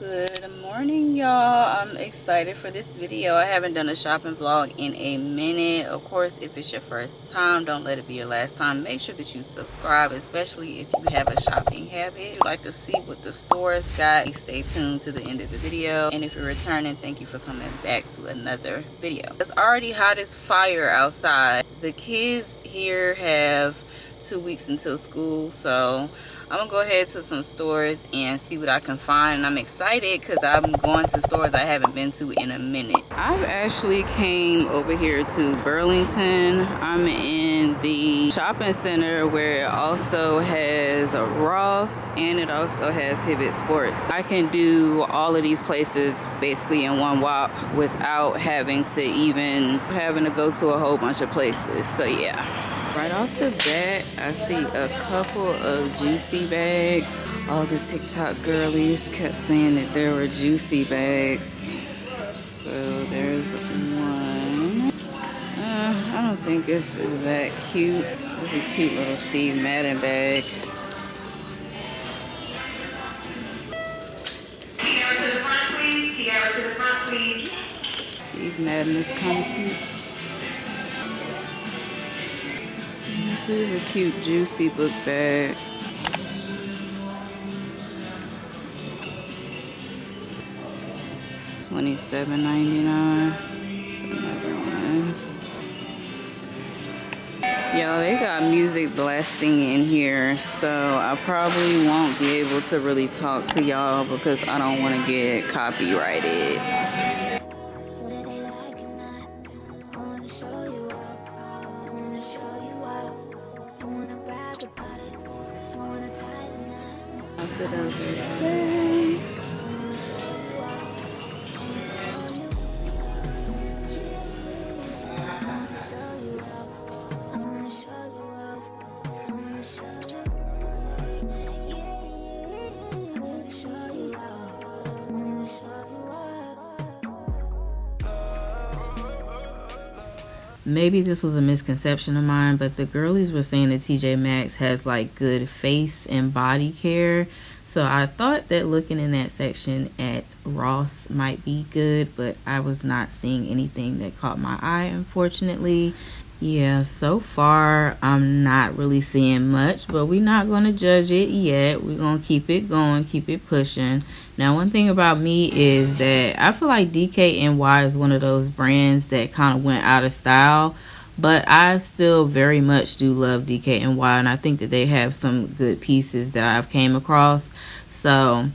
Good morning, y'all. I'm excited for this video. I haven't done a shopping vlog in a minute. Of course, if it's your first time, don't let it be your last time. Make sure that you subscribe, especially if you have a shopping habit. If you'd like to see what the stores got, stay tuned to the end of the video. And if you're returning, thank you for coming back to another video. It's already hot as fire outside. The kids here have 2 weeks until school, so I'm gonna go ahead to some stores and see what I can find. And I'm excited because I'm going to stores I haven't been to in a minute. I've actually came over here to Burlington. I'm in the shopping center where it also has a Ross and it also has Hibbett Sports. I can do all of these places basically in one whop without having to go to a whole bunch of places. So yeah. Right off the bat, I see a couple of juicy bags. All the TikTok girlies kept saying that there were juicy bags. So there's one. I don't think it's that cute. It's a cute little Steve Madden bag. Tiara to the front, please. Tiara to the front, please. Steve Madden is kind of cute. This is a cute juicy book bag. $27.99. It's another one. Y'all, they got music blasting in here, so I probably won't be able to really talk to y'all because I don't want to get copyrighted. Outfit of the day. Maybe this was a misconception of mine, but the girlies were saying that TJ Maxx has like good face and body care. So I thought that looking in that section at Ross might be good, but I was not seeing anything that caught my eye, unfortunately. Yeah, so far I'm not really seeing much, but we're not going to judge it yet. We're going to keep it going, keep it pushing. Now, one thing about me is that I feel like DKNY is one of those brands that kind of went out of style, but I still very much do love DKNY, and I think that they have some good pieces that I've came across. So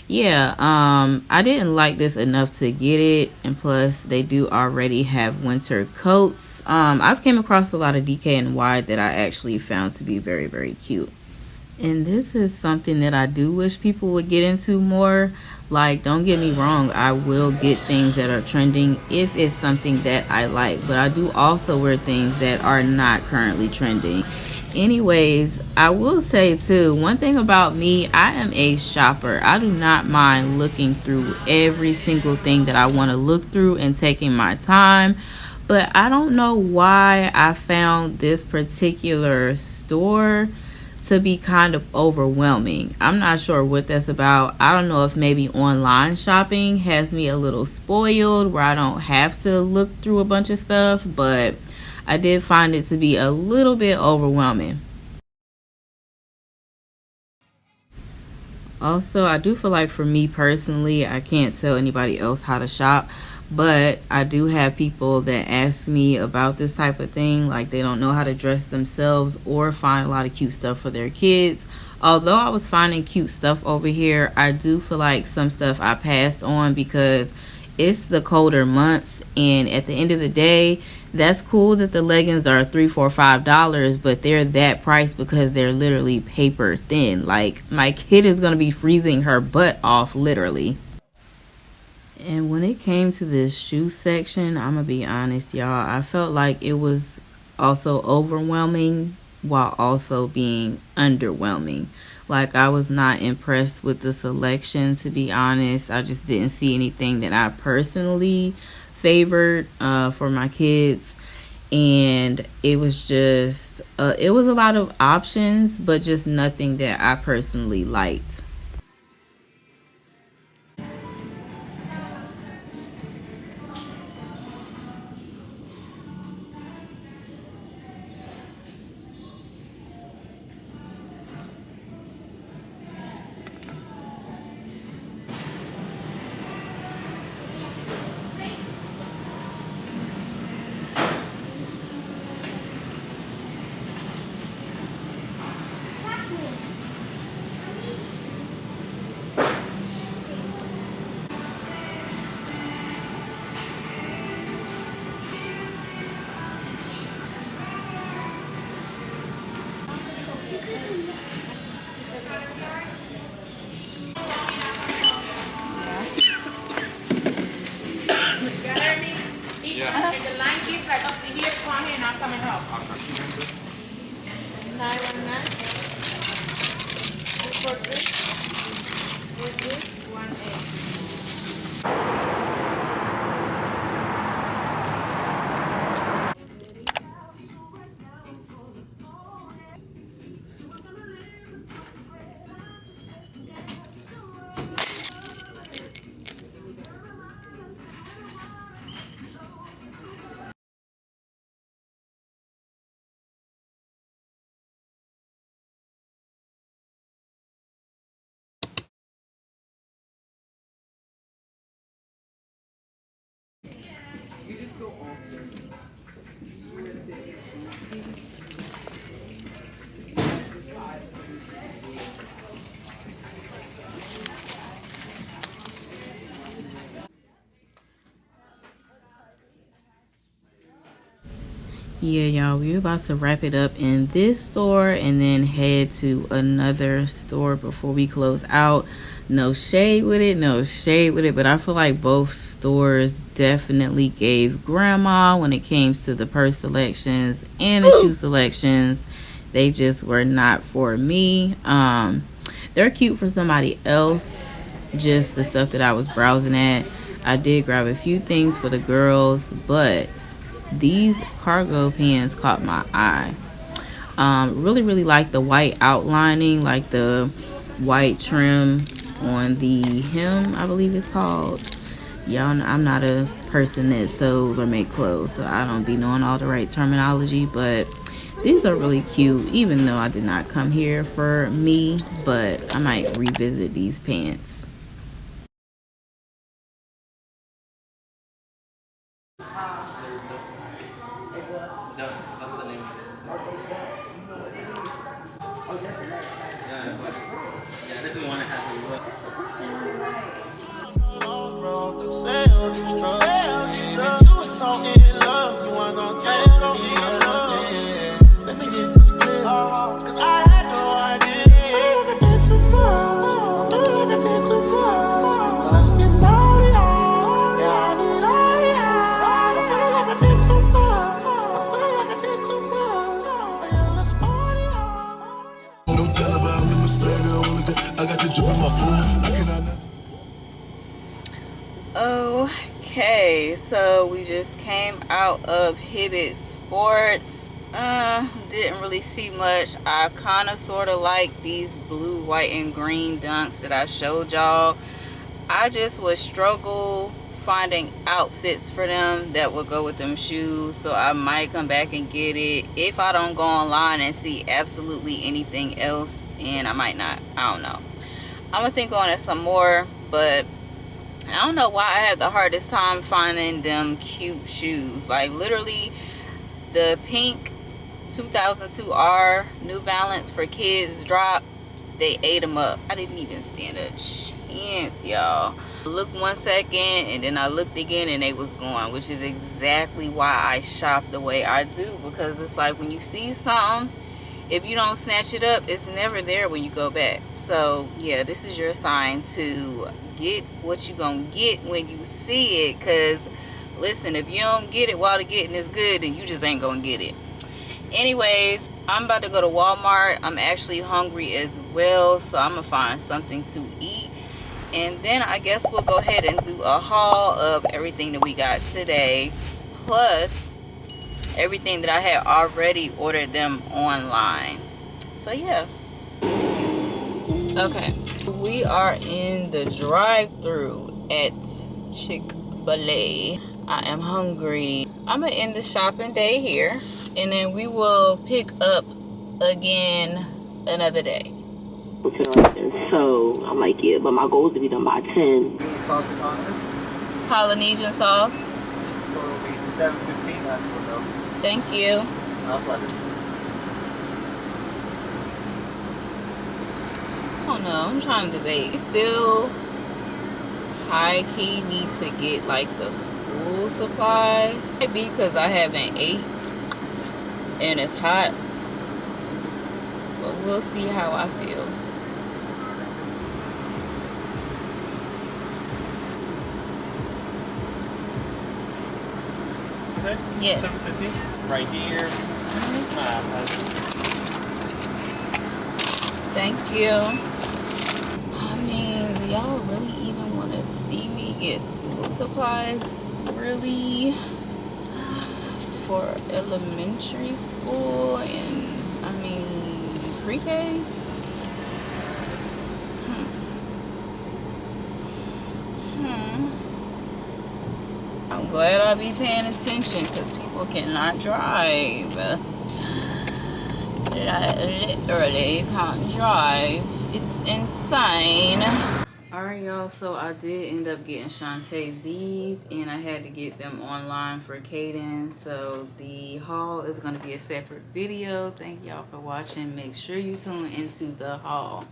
yeah, I didn't like this enough to get it, and plus they do already have winter coats. I've came across a lot of DKNY that I actually found to be very, very cute. And this is something that I do wish people would get into more. Like, don't get me wrong, I will get things that are trending if it's something that I like, but I do also wear things that are not currently trending. Anyways, I will say too, one thing about me, I am a shopper. I do not mind looking through every single thing that I want to look through and taking my time. But I don't know why I found this particular store to be kind of overwhelming. I'm not sure what that's about. I don't know if maybe online shopping has me a little spoiled where I don't have to look through a bunch of stuff, but I did find it to be a little bit overwhelming. Also, I do feel like for me personally, I can't tell anybody else how to shop, but I do have people that ask me about this type of thing, like they don't know how to dress themselves or find a lot of cute stuff for their kids. Although I was finding cute stuff over here, I do feel like some stuff I passed on because it's the colder months, and at the end of the day, that's cool that the leggings are $3, $4, $5, but they're that price because they're literally paper thin. Like, my kid is gonna be freezing her butt off, literally. And when it came to this shoe section, I'm gonna be honest, y'all, I felt like it was also overwhelming while also being underwhelming. Like, I was not impressed with the selection, to be honest. I just didn't see anything that I personally favored for my kids. And it was just, it was a lot of options, but just nothing that I personally liked. Yeah, y'all, we're about to wrap it up in this store and then head to another store before we close out. No shade with it, but I feel like both stores definitely gave grandma when it came to the purse selections and the shoe selections. They just were not for me. They're cute for somebody else, just the stuff that I was browsing at. I did grab a few things for the girls, but these cargo pants caught my eye. Really like the white outlining, like the white trim on the hem, I believe it's called. Y'all know I'm not a person that sews or make clothes, so I don't be knowing all the right terminology, but these are really cute, even though I did not come here for me, but I might revisit these pants. Okay, so we just came out of Hibbett Sports. Didn't really see much. I kind of sort of like these blue, white, and green dunks that I showed y'all. I just would struggle finding outfits for them that would go with them shoes, so I might come back and get it if I don't go online and see absolutely anything else, and I might not. I don't know. I'm gonna think on it some more, but I don't know why I had the hardest time finding them cute shoes. Like literally the pink 2002R New Balance for kids drop, they ate them up. I didn't even stand a chance, y'all. I looked 1 second and then I looked again and they was gone, which is exactly why I shop the way I do, because it's like when you see something, if you don't snatch it up, it's never there when you go back. So yeah, this is your sign to get what you gonna get when you see it, because listen, if you don't get it while the getting is good, then you just ain't gonna get it. Anyways, I'm about to go to Walmart. I'm actually hungry as well, so I'm gonna find something to eat, and then I guess we'll go ahead and do a haul of everything that we got today, plus everything that I had already ordered them online. So yeah. Okay, we are in the drive-thru at Chick-fil-A. I am hungry. I'm gonna end the shopping day here, and then we will pick up again another day. So I'm like, yeah, but my goal is to be done by 10. Polynesian sauce. Thank you. I don't know, I'm trying to debate. It's still high-key need to get like the school supplies. Maybe because I haven't ate and it's hot, but we'll see how I feel. Okay. Yes. 750 right here. Thank you. y'all really even want to see me get school supplies? Really? For elementary school and, I mean, pre-K? I'm glad I be paying attention because people cannot drive. Literally can't drive. It's insane. Alright, y'all, so I did end up getting Shante these, and I had to get them online for Kaden. So the haul is going to be a separate video. Thank y'all for watching. Make sure you tune into the haul.